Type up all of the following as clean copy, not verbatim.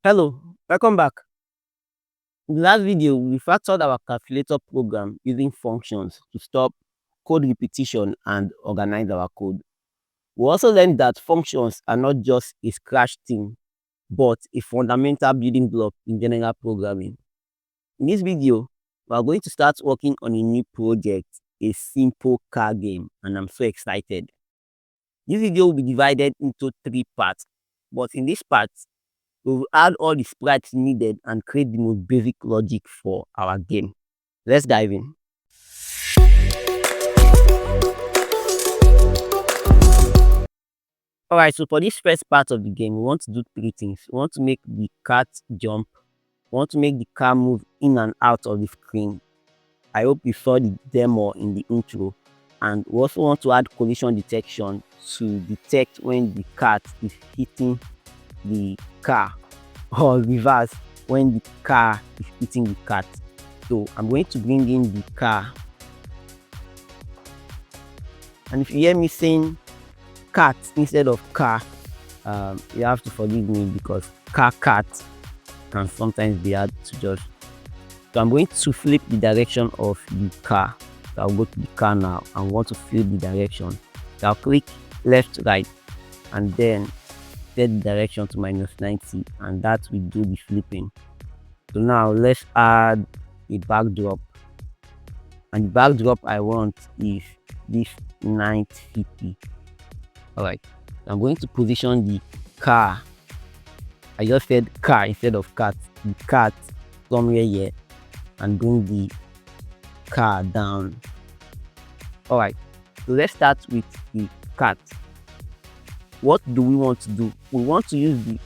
Hello, welcome back. In the last video, we factored our calculator program using functions to stop code repetition and organize our code. We also learned that functions are not just a scratch thing, but a fundamental building block in general programming. In this video, we are going to start working on a new project, a simple car game, and I'm so excited. This video will be divided into 3 parts, but in this part, we will add all the sprites needed and create the most basic logic for our game. Let's dive in. Alright, so for this first part of the game, we want to do 3 things. We want to make the cat jump. We want to make the car move in and out of the screen. I hope you saw the demo in the intro. And we also want to add collision detection to detect when the cat is hitting the car, or reverse when the car is hitting the cat. So I'm going to bring in the car, and if you hear me saying cat instead of car, you have to forgive me because cat can sometimes be hard to judge. So I'm going to flip the direction of the car. So I'll go to the car now and want to flip the direction. So I'll click left, right, and then set the direction to -90, and that will do the flipping. So now let's add a backdrop, and the backdrop I want is this 950. All right, I'm going to position the car. I just said car instead of cat. The cat somewhere here, and bring the car down. All right, so let's start with the cat. What do we want to do? We want to use the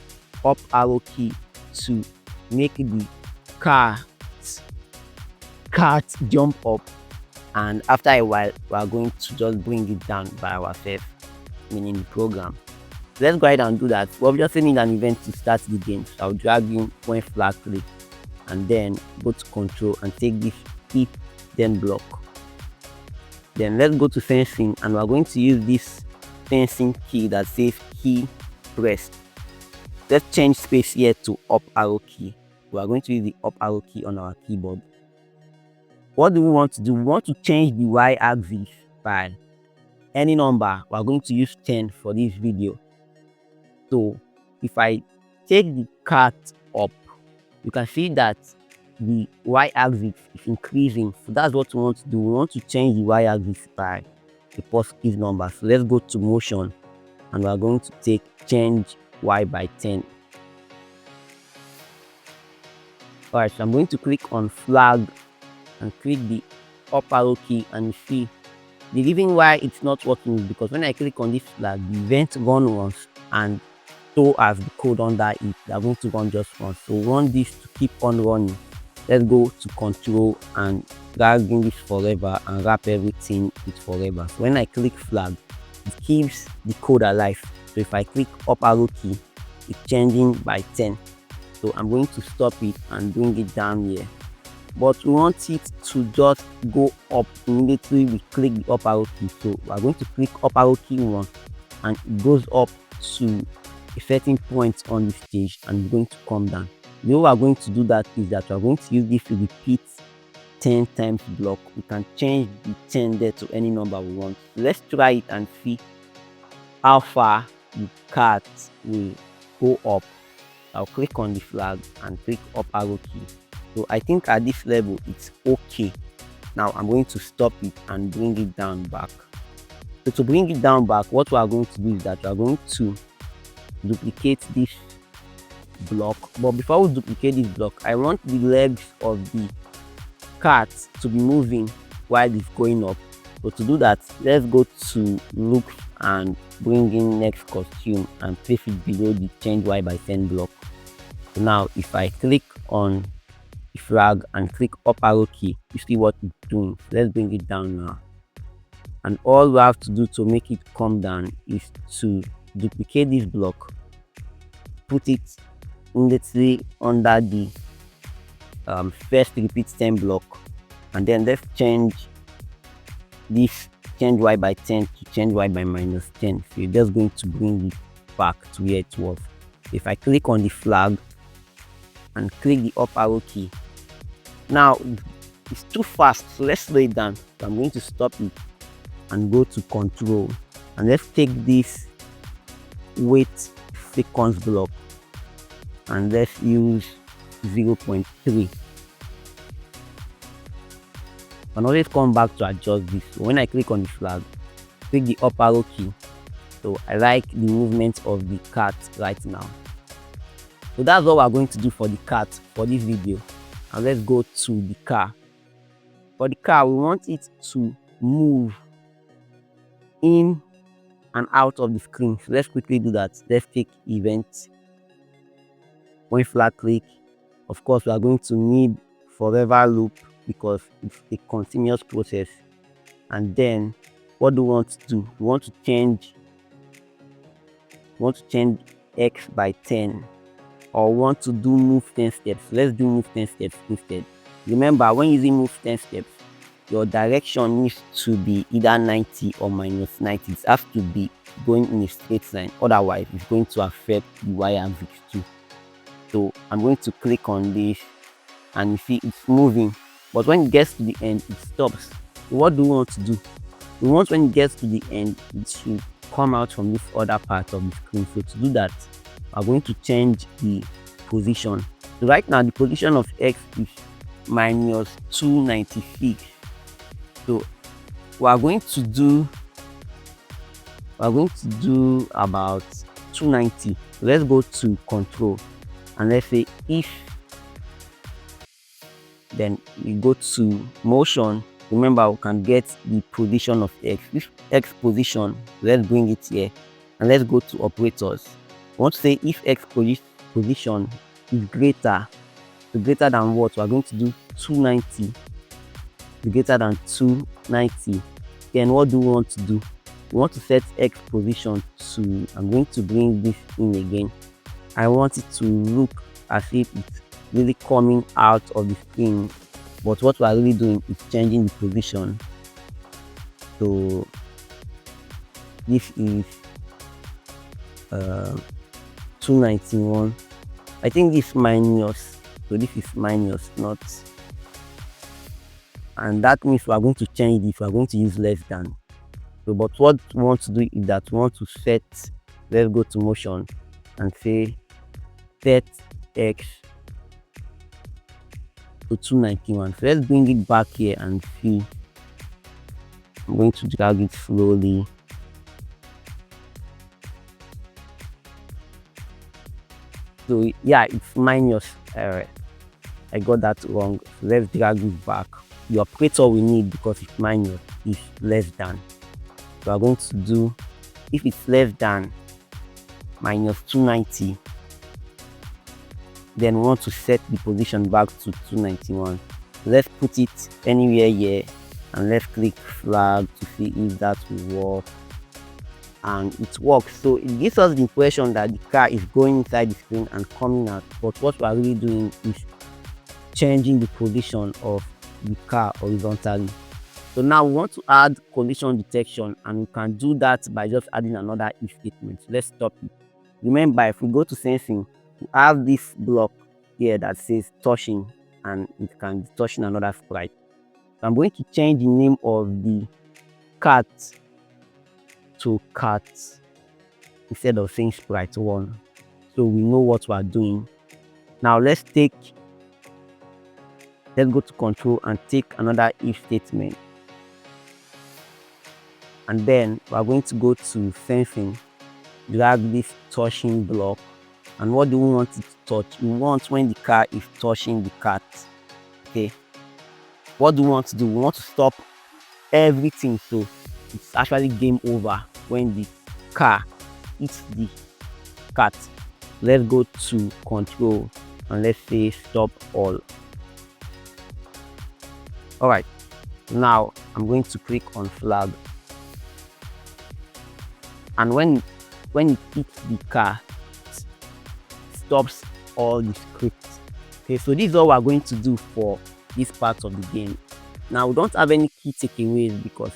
up arrow key to make the cat jump up, and after a while we are going to just bring it down by ourselves, meaning the program. So let's go ahead and do that. We obviously need an event to start the game, so I'll drag in when flag click, and then go to control and take this if then block. Then let's go to fencing, and we're going to use this fencing key that says key pressed. Let's change space here to up arrow key. We are going to use the up arrow key on our keyboard. What do we want to do? We want to change the y-axis by any number. We are going to use 10 for this video. So if I take the cat up, you can see that the y-axis is increasing. So that's what we want to do. We want to change the y-axis by a positive number. So let's go to motion, and we are going to change y by 10. All right, so I'm going to click on flag and click the up arrow key, and you see the reason why it's not working is because when I click on this flag, the event run once, and so as the code under it, they are going to run just once. So we want this to keep on running. Let's go to control and drag in this forever and wrap everything with forever. So when I click flag, it keeps the code alive. So if I click up arrow key, it's changing by 10. So I'm going to stop it and bring it down here. But we want it to just go up immediately we click the up arrow key. So we're going to click up arrow key once, and it goes up to a certain point on the stage, and it's going to come down. The way we are going to do that is that we are going to use this to repeat 10 times block. We can change the 10 there to any number we want. Let's try it and see how far the cat will go up. I'll click on the flag and click up arrow key. So I think at this level it's okay. Now I'm going to stop it and bring it down back. So to bring it down back, what we are going to do is that we are going to duplicate this block. But before we duplicate this block, I want the legs of the cat to be moving while it's going up. So to do that, let's go to look and bring in next costume and place it below the change y by 10 block. So now if I click on the flag and click up arrow key, you see what it's doing. So let's bring it down now, and all we have to do to make it come down is to duplicate this block, put it immediately under the first repeat 10 block, and then let's change this change y by 10 to change y by -10. So you're just going to bring it back to where it was. If I click on the flag and click the up arrow key. Now it's too fast, so let's slow it down. So I'm going to stop it and go to control, and let's take this wait seconds block and let's use 0.3. And always come back to adjust this. So when I click on the flag, click the up arrow key. So I like the movement of the cat right now. So that's what we're going to do for the cat for this video. And let's go to the car. For the car, we want it to move in and out of the screen. So let's quickly do that. Let's take event. When flag click, of course, we are going to need forever loop because it's a continuous process. And then what do we want to do? We want to change x by 10, or want to do move 10 steps. Let's do move 10 steps instead. Remember, when using move 10 steps, your direction needs to be either 90 or minus 90. It has to be going in a straight line, otherwise it's going to affect the y-axis too. So I'm going to click on this, and you see it's moving, but when it gets to the end it stops. So what do we want to do? We want, when it gets to the end, it should come out from this other part of the screen. So to do that, we're going to change the position. So right now the position of x is minus 296. So we're going to do about 290. So let's go to control, and let's say if, then we go to motion. Remember, we can get the position of x. This x position, let's bring it here, and let's go to operators. We want to say if x position is greater than what? We are going to do 290. Greater than 290. Then what do we want to do? We want to set x position to, I'm going to bring this in again. I want it to look as if it's really coming out of the screen, but what we are really doing is changing the position. So this is 291. I think this minus, so this is minus, not, and that means we are going to change this. We are going to use less than. So but what we want to do is that we want to set, let's go to motion and say set x to 291. So let's bring it back here and see. I'm going to drag it slowly. So yeah, it's minus. I got that wrong. So let's drag it back. The operator we need, because it's minus, is less than. So we're going to do, if it's less than minus 290, then we want to set the position back to 291. Let's put it anywhere here, and let's click flag to see if that will work. And it works. So it gives us the impression that the car is going inside the screen and coming out, but what we are really doing is changing the position of the car horizontally. So now we want to add collision detection, and we can do that by just adding another if statement. So let's stop it. Remember, if we go to sensing, we have this block here that says touching, and it can be touching another sprite. So I'm going to change the name of the cat to cat instead of saying sprite 1, so we know what we are doing. Now let's go to control and take another if statement, and then we are going to go to sensing, drag this touching block, and what do we want it to touch? We want when the car is touching the cat. Okay, what do we want to do? We want to stop everything, so it's actually game over when the car hits the cat. Let's go to control and let's say stop all. All right, now I'm going to click on flag, and when it hits the car, it stops all the scripts. Okay, so this is all we're going to do for this part of the game. Now we don't have any key takeaways because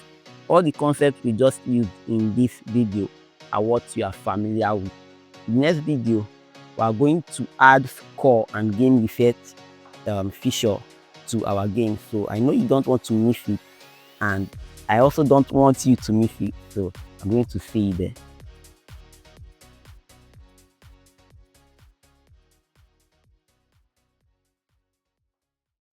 all the concepts we just used in this video are what you are familiar with. The next video, we are going to add score and game reset feature to our game. So I know you don't want to miss it, and I also don't want you to miss it. So I'm going to see you there.